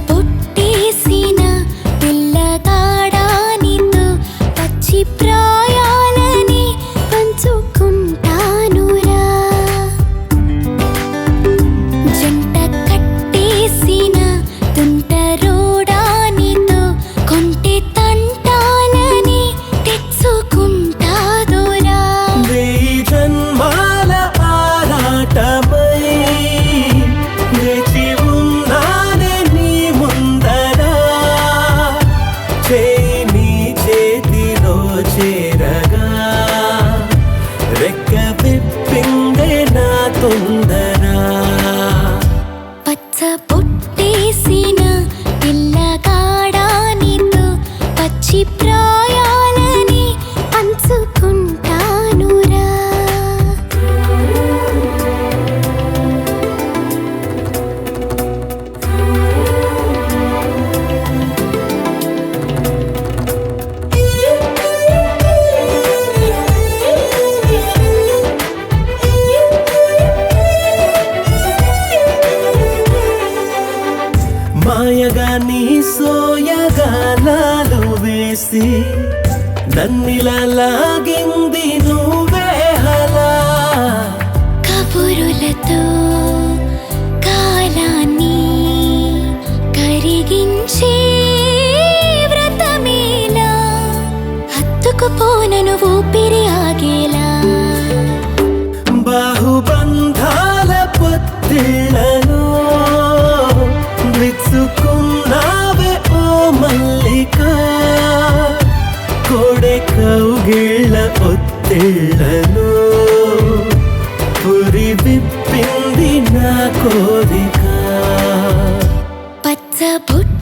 పచ్చబొట్టేసిన పిల్లగాడానితో పచ్చి ప్రాయాలని పంచుకుంటానురా. జంట కట్టేసిన తుంటరోడానితో కొంటె తంటాలని తెచ్చుకుంటాదురా. వెయ్యి జన్మాల ఆరాటమై వేచి ఉన్నానే నీ ముందరా. చేయి నీ చేతిలో చేరగా రెక్క విప్పిందే నా తొందరా. పచ్చబొట్టేసిన పిల్లగాడానితో పచ్చి ప్రాయాలని పంచుకుంటానురా. మాయగా నీ సోయగాలాలు వేసి నన్నిలా లాగింది నువ్వే హలా. కబురులతో కాలాన్ని కరిగించే వ్రతమేలా హత్తుకుపోనను ఊపిరి ఆగేలా. బాహుబంధాల పొత్తిళ్లను విచ్చుకున్నావే ఓ మల్లిక. కోడె కౌగిళ్ళ ఒత్తిళ్లను పురి విప్పింది నా కోరిక. పచ్చబొట్టు